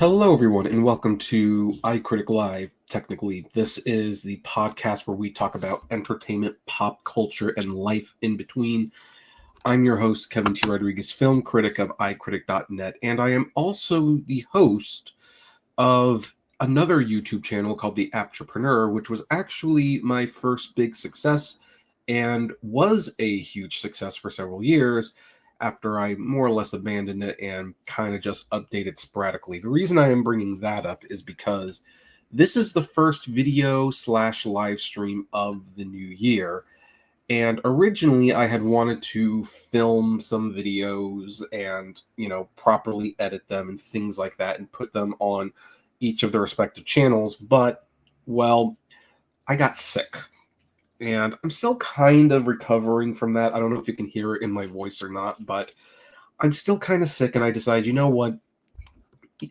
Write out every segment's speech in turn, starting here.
Hello, everyone, and welcome to iCritic Live. Technically, this is the podcast where we talk about entertainment, pop culture, and life in between. I'm your host, Kevin T. Rodriguez, film critic of iCritic.net, and I am also the host of another YouTube channel called The Entrepreneur, which was actually my first big success and was a huge success for several years after I more or less abandoned it and kind of just updated sporadically. The reason I am bringing that up is because this is the first video / live stream of the new year. And originally I had wanted to film some videos and, properly edit them and things like that and put them on each of their respective channels. But, well, I got sick. And I'm still kind of recovering from that. I don't know if you can hear it in my voice or not, but I'm still kind of sick. And I decided, you know what?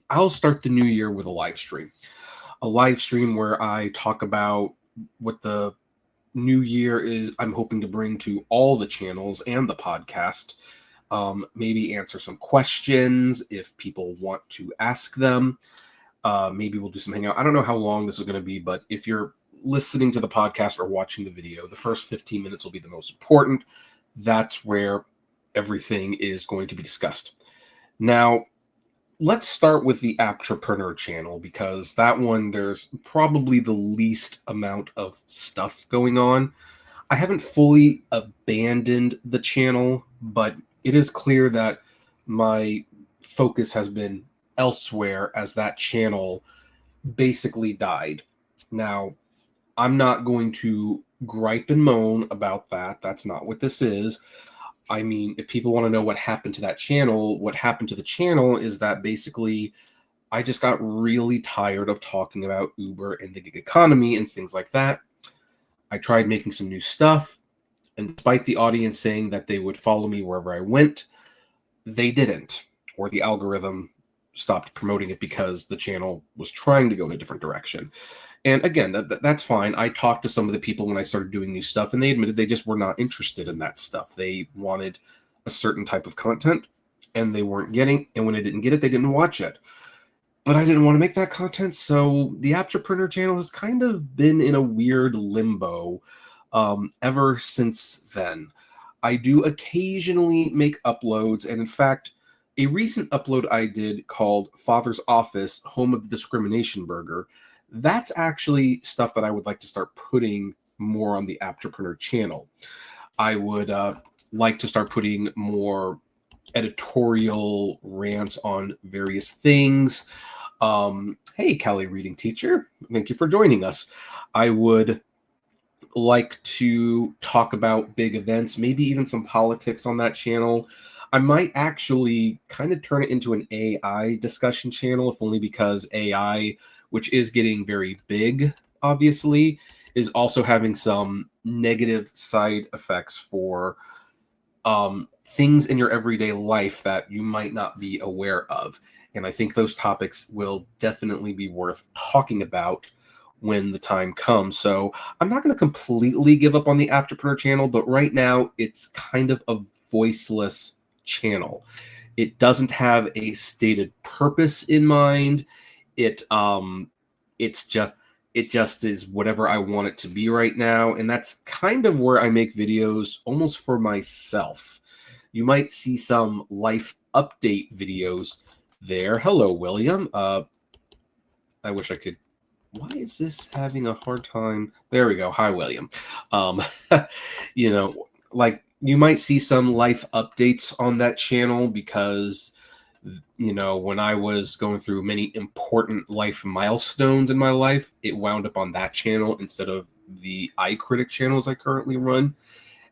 I'll start the new year with a live stream. A live stream where I talk about what the new year is I'm hoping to bring to all the channels and the podcast. Maybe answer some questions if people want to ask them. Maybe we'll do some hangout. I don't know how long this is going to be, but if you're listening to the podcast or watching the video, the first 15 minutes will be the most important. That's where everything is going to be discussed. Now, let's start with the Entrepreneur channel, because that one, there's probably the least amount of stuff going on. I haven't fully abandoned the channel, but it is clear that my focus has been elsewhere as that channel basically died. Now, I'm not going to gripe and moan about that. That's not what this is. I mean, if people want to know what happened to that channel, what happened to the channel is that basically I just got really tired of talking about Uber and the gig economy and things like that. I tried making some new stuff, and despite the audience saying that they would follow me wherever I went, they didn't, or the algorithm stopped promoting it because the channel was trying to go in a different direction. And again, that's fine. I talked to some of the people when I started doing new stuff, and they admitted they just were not interested in that stuff. They wanted a certain type of content, and they weren't getting, and when they didn't get it, they didn't watch it. But I didn't want to make that content, so the Entrepreneur channel has kind of been in a weird limbo ever since then. I do occasionally make uploads, and in fact, a recent upload I did called Father's Office, Home of the Discrimination Burger, that's actually stuff that I would like to start putting more on the Entrepreneur channel. I would like to start putting more editorial rants on various things. Hey, Callie reading teacher, thank you for joining us. I would like to talk about big events, maybe even some politics on that channel. I might actually kind of turn it into an AI discussion channel, if only because AI, which is getting very big, obviously, is also having some negative side effects for things in your everyday life that you might not be aware of. And I think those topics will definitely be worth talking about when the time comes. So I'm not going to completely give up on the Entrepreneur channel, but right now it's kind of a voiceless channel. It doesn't have a stated purpose in mind. It just is whatever I want it to be right now, and that's kind of where I make videos almost for myself. You might see some life update videos there. Hello, William. I wish I could. Why is this having a hard time? There we go. Hi, William. You might see some life updates on that channel because, when I was going through many important life milestones in my life, it wound up on that channel instead of the iCritic channels I currently run.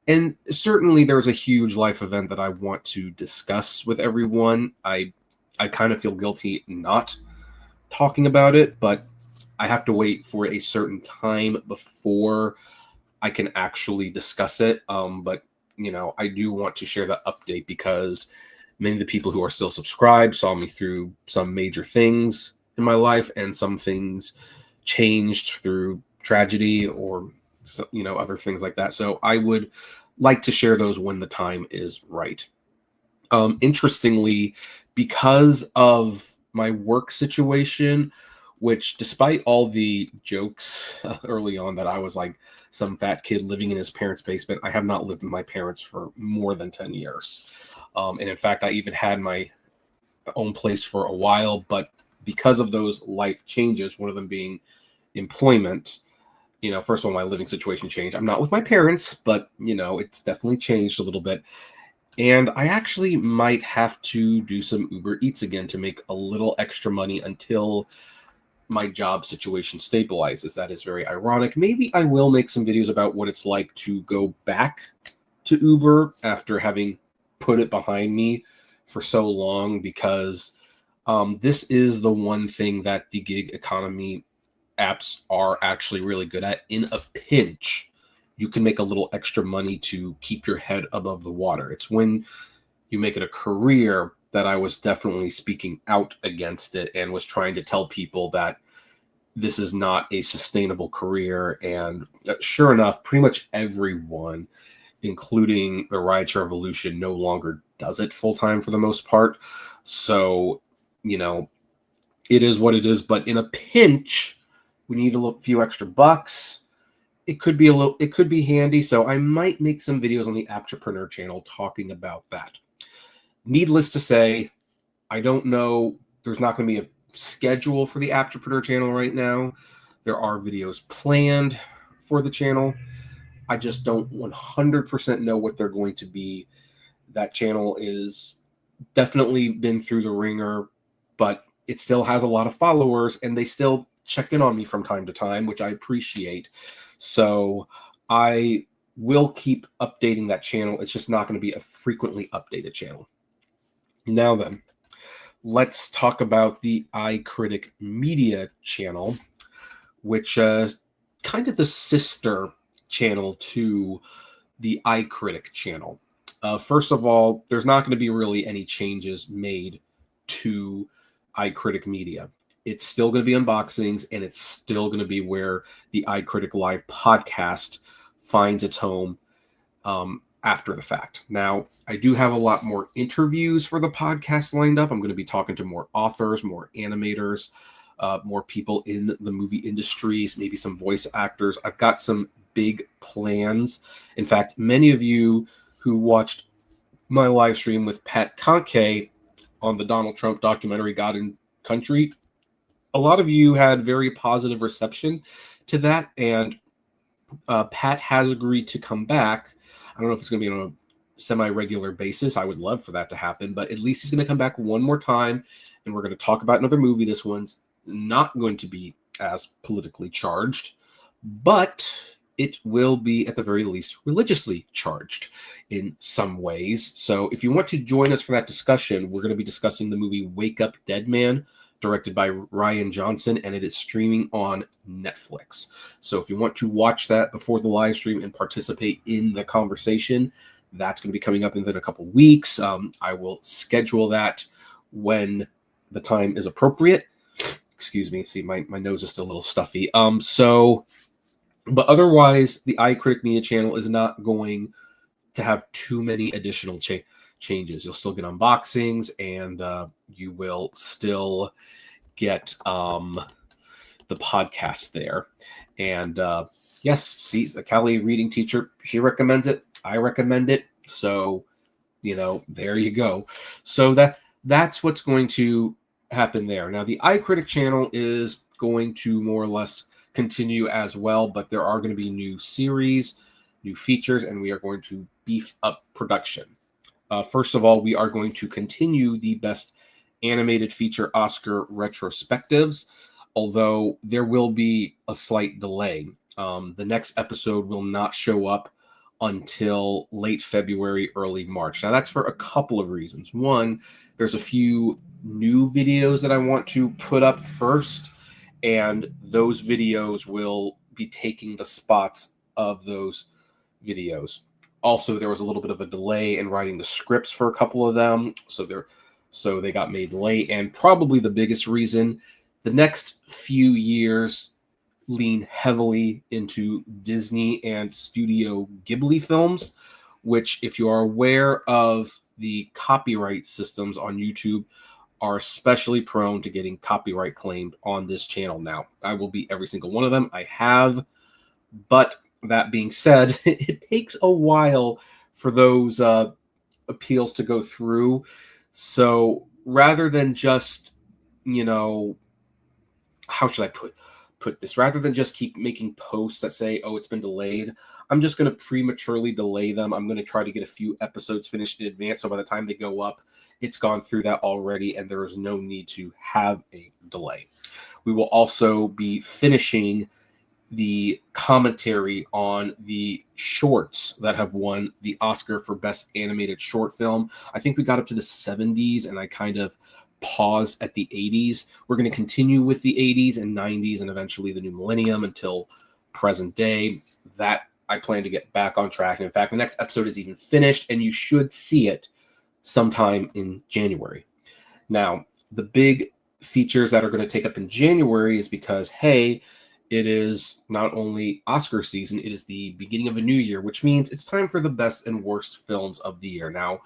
And certainly there's a huge life event that I want to discuss with everyone. I kind of feel guilty not talking about it, but I have to wait for a certain time before I can actually discuss it. But I do want to share that update because many of the people who are still subscribed saw me through some major things in my life, and some things changed through tragedy or, other things like that. So I would like to share those when the time is right. Interestingly, because of my work situation, which despite all the jokes early on that I was like some fat kid living in his parents' basement, I have not lived with my parents for more than 10 years. And in fact, I even had my own place for a while, but because of those life changes, one of them being employment, first of all, my living situation changed. I'm not with my parents, but, it's definitely changed a little bit. And I actually might have to do some Uber Eats again to make a little extra money until my job situation stabilizes. That is very ironic. Maybe I will make some videos about what it's like to go back to Uber after having put it behind me for so long, because this is the one thing that the gig economy apps are actually really good at. In a pinch, you can make a little extra money to keep your head above the water. It's when you make it a career that I was definitely speaking out against it and was trying to tell people that this is not a sustainable career. And sure enough, pretty much everyone, including the rideshare revolution, no longer does it full time for the most part. So, it is what it is. But in a pinch, we need a few extra bucks. It could be handy. So I might make some videos on the Entrepreneur channel talking about that. Needless to say, I don't know. There's not going to be a schedule for the Entrepreneur channel right now. There are videos planned for the channel. I just don't 100% know what they're going to be. That channel is definitely been through the ringer, but it still has a lot of followers, and they still check in on me from time to time, which I appreciate. So I will keep updating that channel. It's just not going to be a frequently updated channel. Now then, let's talk about the iCritic Media channel, which is kind of the sister channel to the iCritic channel. First of all, there's not going to be really any changes made to iCritic Media. It's still going to be unboxings, and it's still going to be where the iCritic Live podcast finds its home after the fact. Now, I do have a lot more interviews for the podcast lined up. I'm going to be talking to more authors, more animators, more people in the movie industries, maybe some voice actors. I've got some big plans. In fact, many of you who watched my live stream with Pat Conkey on the Donald Trump documentary God and Country, a lot of you had very positive reception to that, and Pat has agreed to come back. I don't know if it's going to be on a semi-regular basis. I would love for that to happen, but at least he's going to come back one more time, and we're going to talk about another movie. This one's not going to be as politically charged, but it will be, at the very least, religiously charged in some ways. So if you want to join us for that discussion, we're going to be discussing the movie Wake Up Dead Man, directed by Rian Johnson, and it is streaming on Netflix. So if you want to watch that before the live stream and participate in the conversation, that's going to be coming up within a couple weeks. I will schedule that when the time is appropriate. Excuse me. See, my nose is still a little stuffy. But otherwise, the iCritic Media channel is not going to have too many additional changes. You'll still get unboxings, and you will still get the podcast there. And yes, see, a Cali reading teacher, she recommends it. I recommend it. So, there you go. So that's what's going to happen there. Now, the iCritic channel is going to more or less continue as well, but there are going to be new series, new features, and we are going to beef up production. First of all, we are going to continue the Best Animated Feature Oscar retrospectives, although there will be a slight delay. The next episode will not show up until late February, early March. Now, that's for a couple of reasons. One, there's a few new videos that I want to put up first, and those videos will be taking the spots of those videos. Also, there was a little bit of a delay in writing the scripts for a couple of them, so they got made late. And probably the biggest reason, the next few years lean heavily into Disney and Studio Ghibli films, which, if you are aware of the copyright systems on YouTube, are especially prone to getting copyright claimed on this channel now. I will beat every single one of them. I have, but that being said, it takes a while for those appeals to go through. So rather than just, you know, how should I put this? Rather than just keep making posts that say, "Oh, it's been delayed," I'm just going to prematurely delay them. I'm going to try to get a few episodes finished in advance, so by the time they go up, it's gone through that already, and there is no need to have a delay. We will also be finishing the commentary on the shorts that have won the Oscar for Best Animated Short Film. I think we got up to the 70s, and I kind of paused at the 80s. We're going to continue with the 80s and 90s and eventually the new millennium until present day. That I plan to get back on track. And in fact, the next episode is even finished, and you should see it sometime in January. Now, the big features that are going to take up in January is because, hey, it is not only Oscar season, it is the beginning of a new year, which means it's time for the best and worst films of the year. Now,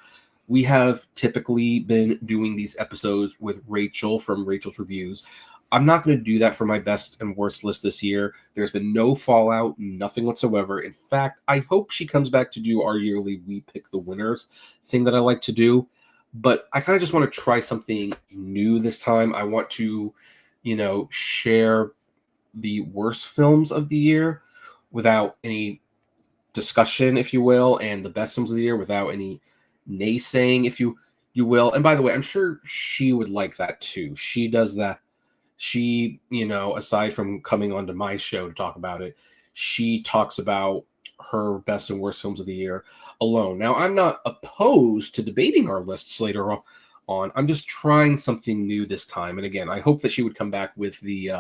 we have typically been doing these episodes with Rachel from Rachel's Reviews. I'm not going to do that for my best and worst list this year. There's been no fallout, nothing whatsoever. In fact, I hope she comes back to do our yearly We Pick the Winners thing that I like to do. But I kind of just want to try something new this time. I want to, share the worst films of the year without any discussion, if you will, and the best films of the year without any naysaying, if you will. And by the way, I'm sure she would like that too. She does that. She, aside from coming onto my show to talk about it, she talks about her best and worst films of the year alone. Now, I'm not opposed to debating our lists later on. I'm just trying something new this time. And again, I hope that she would come back with the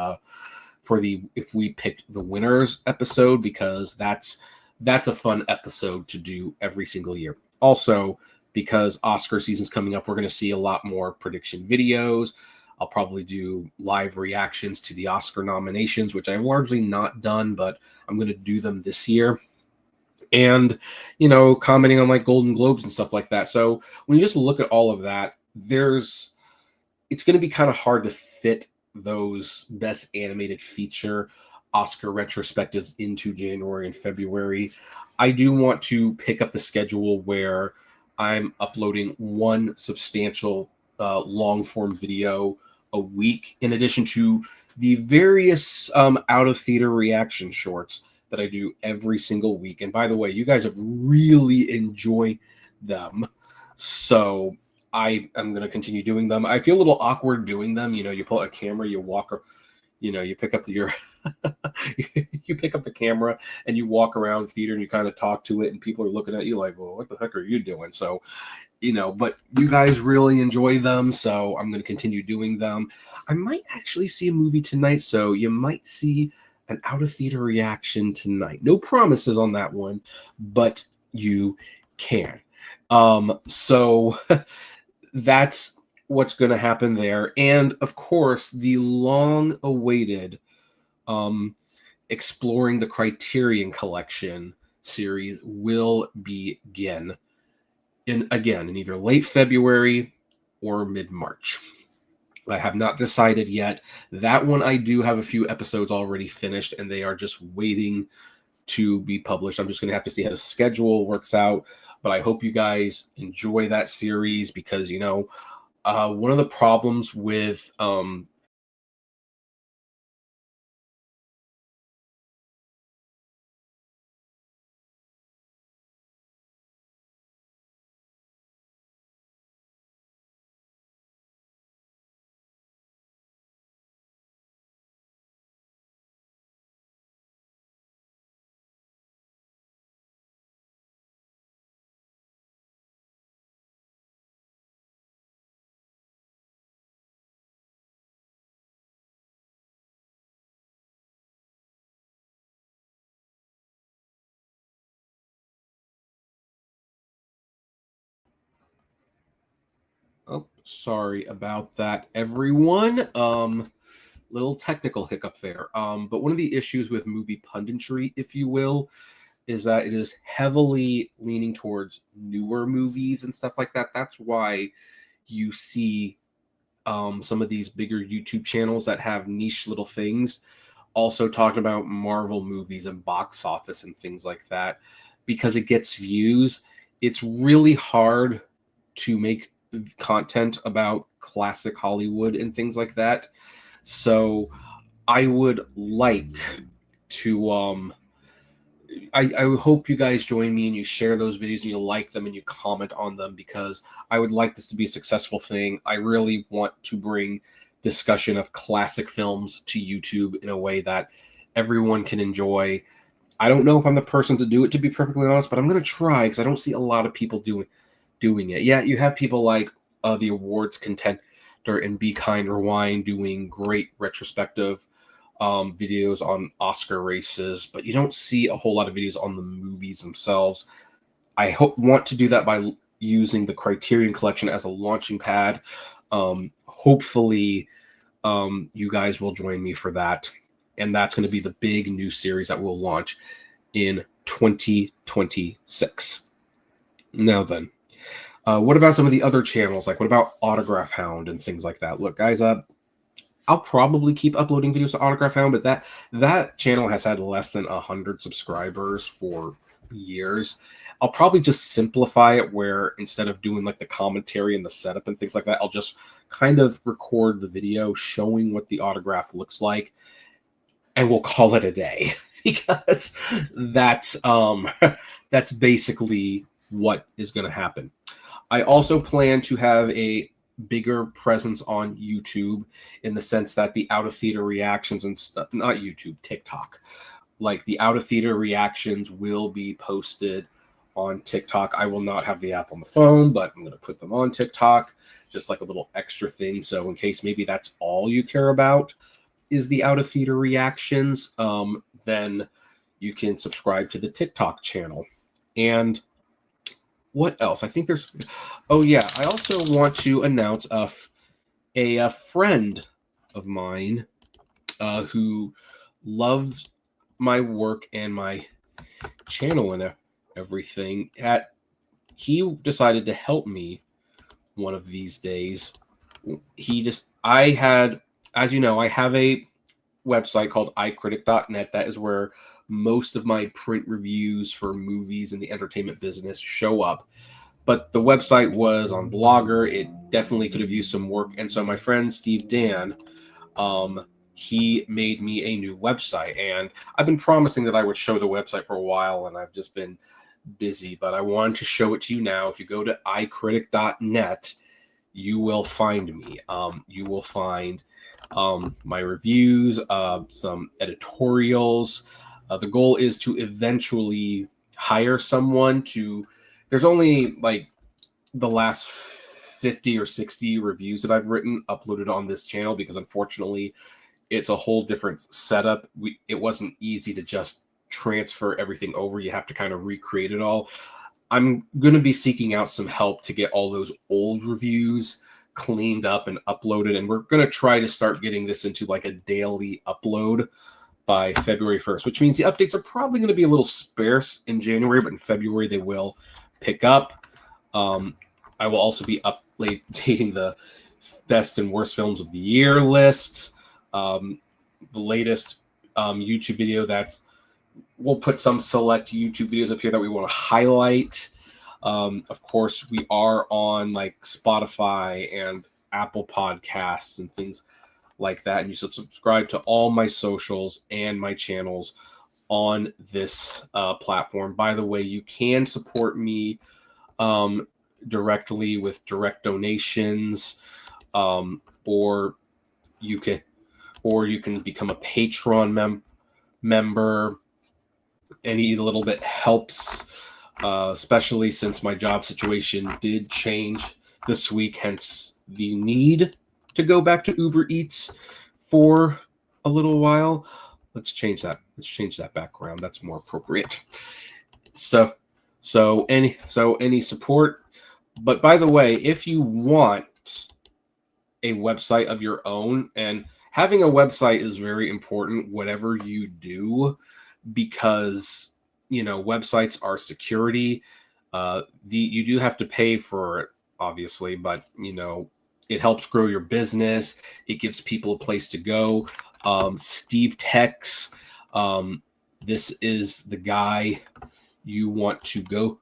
for the If We Picked the Winners episode, because that's a fun episode to do every single year. Also, because Oscar season's coming up, we're going to see a lot more prediction videos. I'll probably do live reactions to the Oscar nominations, which I've largely not done, but I'm going to do them this year. And, commenting on like Golden Globes and stuff like that. So when you just look at all of that, it's going to be kind of hard to fit those best animated feature Oscar retrospectives into January and February. I do want to pick up the schedule where I'm uploading one substantial long form video a week, in addition to the various out of theater reaction shorts that I do every single week. And by the way, you guys have really enjoyed them. So I am going to continue doing them. I feel a little awkward doing them. You pull a camera, you walk, you pick up you pick up the camera and you walk around theater and you kind of talk to it, and people are looking at you like, well, what the heck are you doing? So, but you guys really enjoy them. So I'm going to continue doing them. I might actually see a movie tonight. So you might see an out of theater reaction tonight. No promises on that one, but you can. So that's what's going to happen there. And of course, the long awaited Exploring the Criterion Collection series will begin in either late February or mid-March. I have not decided yet. That one I do have a few episodes already finished, and they are just waiting to be published. I'm just going to have to see how the schedule works out. But I hope you guys enjoy that series, because, one of the problems with oh, sorry about that, everyone. Little technical hiccup there. But one of the issues with movie punditry, if you will, is that it is heavily leaning towards newer movies and stuff like that. That's why you see some of these bigger YouTube channels that have niche little things also talking about Marvel movies and box office and things like that because it gets views. It's really hard to make content about classic Hollywood and things like that. So I would like to I hope you guys join me and you share those videos and you like them and you comment on them, because I would like this to be a successful thing. I really want to bring discussion of classic films to YouTube in a way that everyone can enjoy. I don't know if I'm the person to do it, to be perfectly honest, but I'm going to try because I don't see a lot of people doing it. Yeah, you have people like the awards contender and Be Kind Rewind doing great retrospective videos on Oscar races, but you don't see a whole lot of videos on the movies themselves. I want to do that by using the Criterion Collection as a launching pad. Hopefully, you guys will join me for that, and that's going to be the big new series that we'll launch in 2026. Now then, what about some of the other channels? Like, what about Autograph Hound and things like that? Look, guys, I'll probably keep uploading videos to Autograph Hound, but that channel has had less than 100 subscribers for years. I'll probably just simplify it where instead of doing like the commentary and the setup and things like that, I'll just kind of record the video showing what the autograph looks like, and we'll call it a day because that's basically what is going to happen. I also plan to have a bigger presence on YouTube in the sense that the out of theater reactions and stuff, not YouTube, TikTok, like the out of theater reactions will be posted on TikTok. I will not have the app on the phone, but I'm going to put them on TikTok, just like a little extra thing. So in case maybe that's all you care about is the out of theater reactions, then you can subscribe to the TikTok channel. And what else? I think there's, oh yeah, I also want to announce a friend of mine who loves my work and my channel and everything. He decided to help me one of these days. As you know, I have a website called iCritic.net. That is where most of my print reviews for movies in the entertainment business show up. But the website was on Blogger. It definitely could have used some work. And so my friend Steve Dan, he made me a new website. And I've been promising that I would show the website for a while, and I've just been busy. But I wanted to show it to you now. If you go to iCritic.net, you will find me. You will find my reviews, some editorials. The goal is to eventually hire someone to. There's only like the last 50 or 60 reviews that I've written uploaded on this channel because unfortunately it's a whole different setup. It wasn't easy to just transfer everything over. You have to kind of recreate it all. I'm going to be seeking out some help to get all those old reviews cleaned up and uploaded. And we're going to try to start getting this into like a daily upload by February 1st, which means the updates are probably going to be a little sparse in January, but in February they will pick up. I will also be updating the best and worst films of the year lists. The latest YouTube video we'll put some select YouTube videos up here that we want to highlight. Of course, we are on like Spotify and Apple Podcasts and things like that. And you subscribe to all my socials and my channels on this platform. By the way, you can support me directly with direct donations, or you can become a Patreon member. Any little bit helps, especially since my job situation did change this week, hence the need to go back to Uber Eats for a little while. Let's change that. Let's change that background. That's more appropriate. So any support. But by the way, if you want a website of your own, and having a website is very important, whatever you do, because websites are security. You do have to pay for it, obviously, but It helps grow your business. It gives people a place to go. Steve Tex, this is the guy you want to go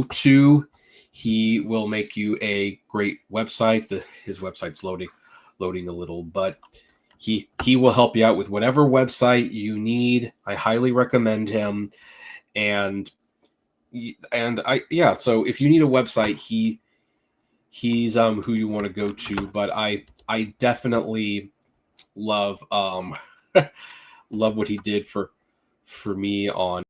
to. He will make you a great website. His website's loading a little, but he will help you out with whatever website you need. I highly recommend him. And so if you need a website, he's who you want to go to. But I definitely love love what he did for me on.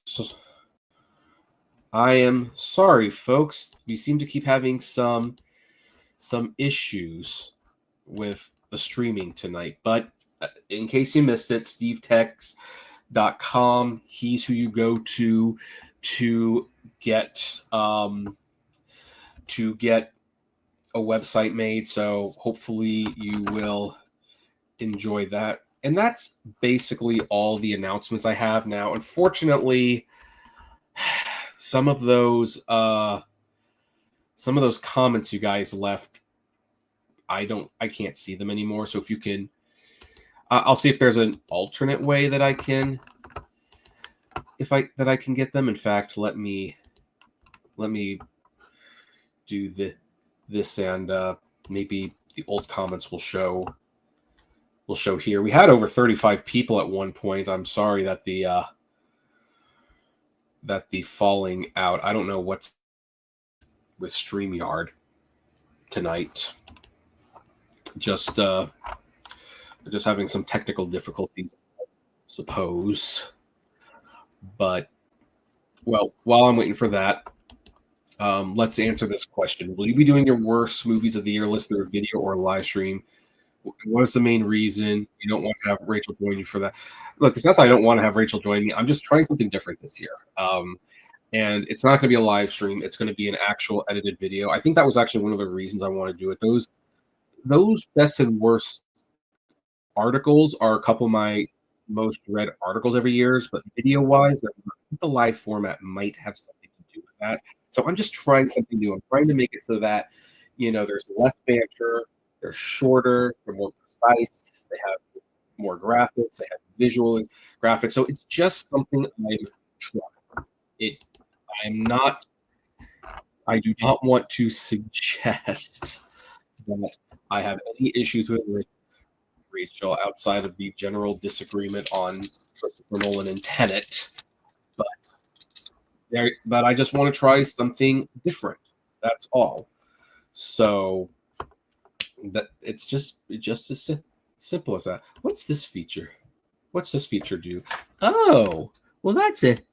So, I am sorry, folks. We seem to keep having some issues with the streaming tonight. But in case you missed it, stevetex.com. He's who you go to get a website made. So hopefully you will enjoy that. And that's basically all the announcements I have now. Unfortunately, some of those comments you guys left, I can't see them anymore. So if you can, I'll see if there's an alternate way that I can get them. In fact, let me do this, and maybe the old comments will show here. We had over 35 people at one point. I'm sorry that the falling out. I don't know what's with StreamYard tonight. Just having some technical difficulties, I suppose. But well, while I'm waiting for that, let's answer this question. Will you be doing your worst movies of the year list through a video or a live stream? What is the main reason you don't want to have Rachel join you for that? Look, it's not that I don't want to have Rachel join me. I'm just trying something different this year. And it's not going to be a live stream. It's going to be an actual edited video. I think that was actually one of the reasons I want to do it. Those best and worst articles are a couple of my most read articles every year, but video wise, the live format might have something to do with that. So I'm just trying something new. I'm trying to make it so that, there's less banter, they're shorter, they're more precise, they have more graphics, they have visual graphics. So it's just something I'm trying. I do not want to suggest that I have any issues with Rachel outside of the general disagreement on Christopher Nolan and Tenet, but I just want to try something different. That's all. So that it's just as simple as that. What's this feature? What's this feature do? Oh, well, that's it.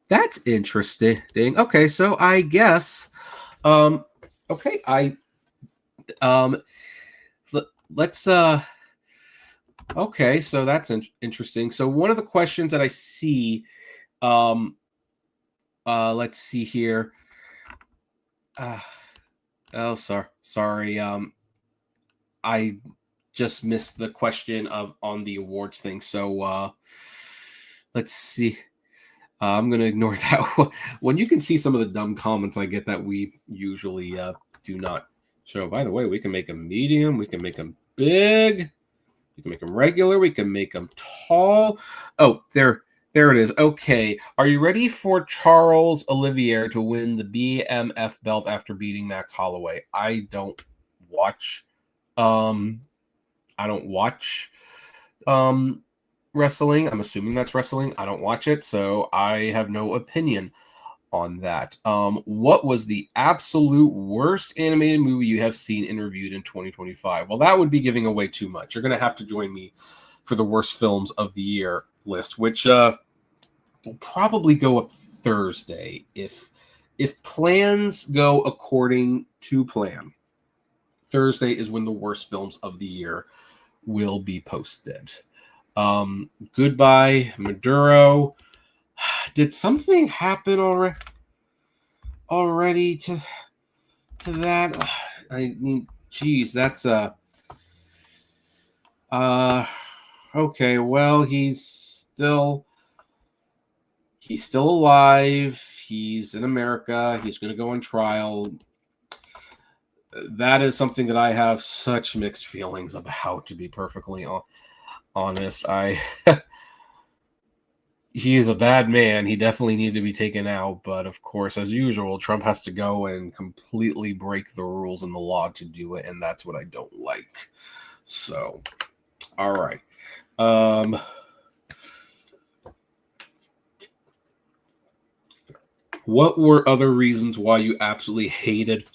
That's interesting. Okay, so I guess, okay, let's okay, so that's interesting. So one of the questions that I see, let's see here. Oh, sorry. I just missed the question on the awards thing. So let's see. I'm gonna ignore that. When you can see some of the dumb comments I get that we usually do not show. By the way, we can make them medium. We can make them big. We can make them regular. We can make them tall. Oh, there it is. Okay. Are you ready for Charles Olivier to win the BMF belt after beating Max Holloway? I don't watch wrestling. I'm assuming that's wrestling. I don't watch it, so I have no opinion on that. What was the absolute worst animated movie you have seen and reviewed in 2025? Well, that would be giving away too much. You're going to have to join me for the worst films of the year list, which will probably go up Thursday if plans go according to plan. Thursday is when the worst films of the year will be posted. Goodbye, Maduro. Did something happen already to that? I mean, geez, that's okay. Well, he's still alive. He's in America. He's going to go on trial. That is something that I have such mixed feelings about, to be perfectly honest. He is a bad man. He definitely needed to be taken out. But of course, as usual, Trump has to go and completely break the rules and the law to do it. And that's what I don't like. So, all right. What were other reasons why you absolutely hated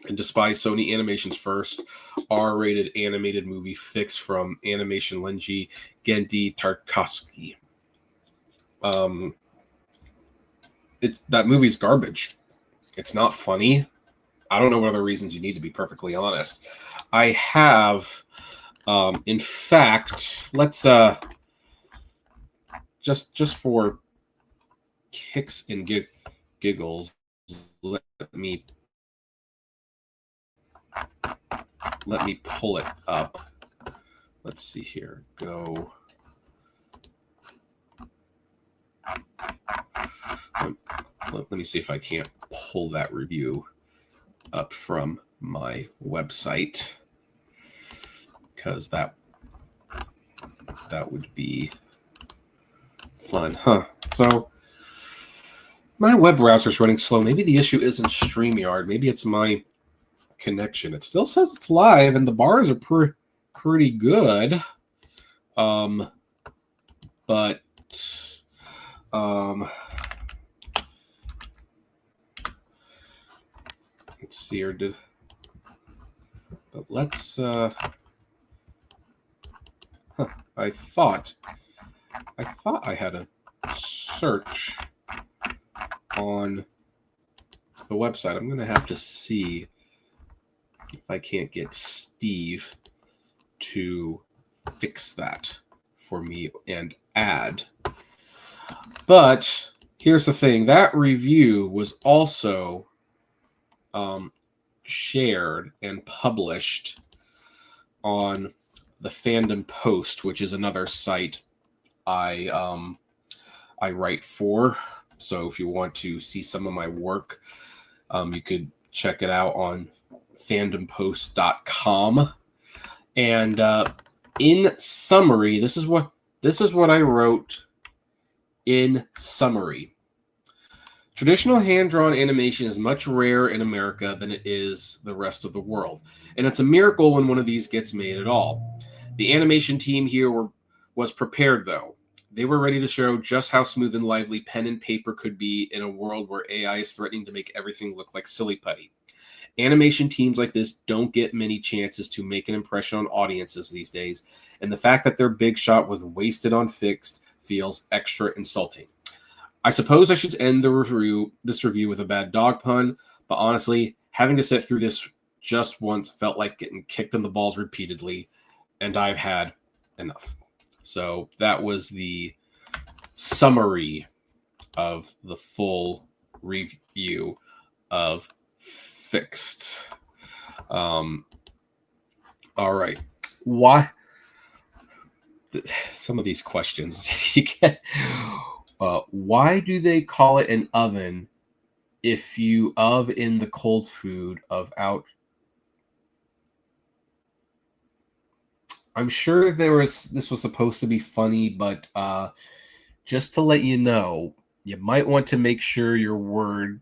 and despised Sony Animation's first R-rated animated movie, Fix, from Animation Lenji Genndy Tarkovsky? That movie's garbage. It's not funny. I don't know what other reasons you need, to be perfectly honest. I have, in fact, let's just for kicks and giggles, let me pull it up. Let's see here. Go. Let me see if I can't pull that review up from my website, because that would be fun, huh? So my web browser is running slow. Maybe the issue isn't StreamYard. Maybe it's my connection. It still says it's live, and the bars are pretty good. But let's see here. But let's. I thought I had a search on the website. I'm gonna have to see if I can't get Steve to fix that for me and add. But here's the thing. That review was also shared and published on the Fandom Post, which is another site I write for. So if you want to see some of my work, you could check it out on fandompost.com. And in summary, this is what I wrote in summary. Traditional hand-drawn animation is much rarer in America than it is the rest of the world, and it's a miracle when one of these gets made at all. The animation team here was prepared, though. They were ready to show just how smooth and lively pen and paper could be in a world where AI is threatening to make everything look like silly putty. Animation teams like this don't get many chances to make an impression on audiences these days, and the fact that their big shot was wasted on Fixed feels extra insulting. I suppose I should end this review with a bad dog pun, but honestly, having to sit through this just once felt like getting kicked in the balls repeatedly, and I've had enough. So that was the summary of the full review of Fixed. All right. Why? Some of these questions you get. Why do they call it an oven if you in the cold food out? I'm sure this was supposed to be funny, but just to let you know, you might want to make sure your wording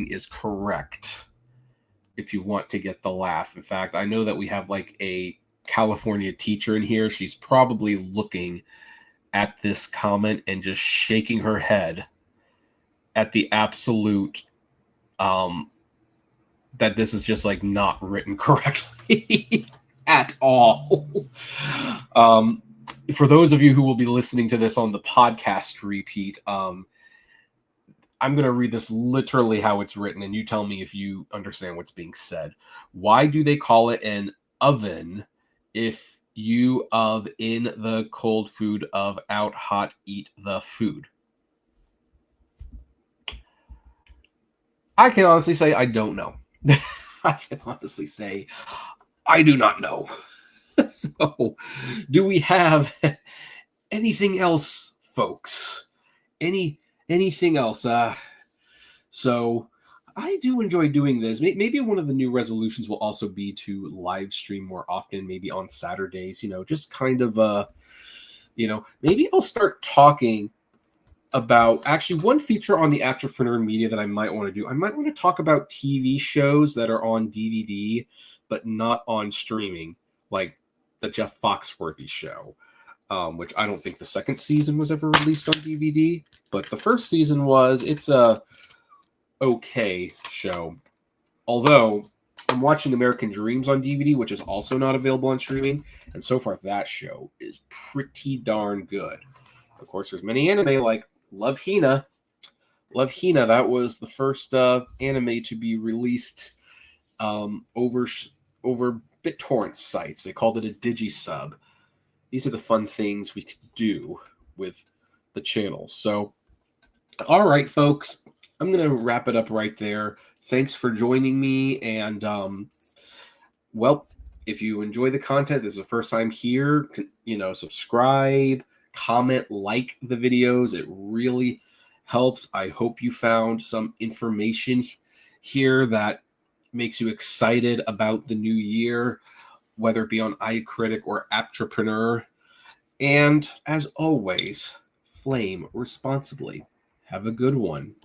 is correct if you want to get the laugh. In fact, I know that we have like a California teacher in here. She's probably looking at this comment and just shaking her head at the absolute that this is just like not written correctly at all. For those of you who will be listening to this on the podcast repeat, I'm going to read this literally how it's written, and you tell me if you understand what's being said. Why do they call it an oven if you of in the cold food of out hot eat the food? I can honestly say I don't know. I can honestly say I do not know. So, do we have anything else, folks? Anything else? So I do enjoy doing this. Maybe one of the new resolutions will also be to live stream more often, maybe on Saturdays, just kind of maybe I'll start talking about actually one feature on the Entrepreneur Media that I might want to do. I might want to talk about TV shows that are on DVD but not on streaming, like the Jeff Foxworthy show, which I don't think the second season was ever released on DVD, but the first season was. It's a okay show. Although I'm watching American Dreams on DVD, which is also not available on streaming, and so far that show is pretty darn good. Of course, there's many anime like Love Hina. Love Hina, that was the first anime to be released over BitTorrent sites. They called it a digisub. These are the fun things we could do with the channel. So, all right, folks, I'm going to wrap it up right there. Thanks for joining me. And, well, if you enjoy the content, this is the first time here, subscribe, comment, like the videos. It really helps. I hope you found some information here that makes you excited about the new year, whether it be on iCritic or Entrepreneur. And as always, flame responsibly. Have a good one.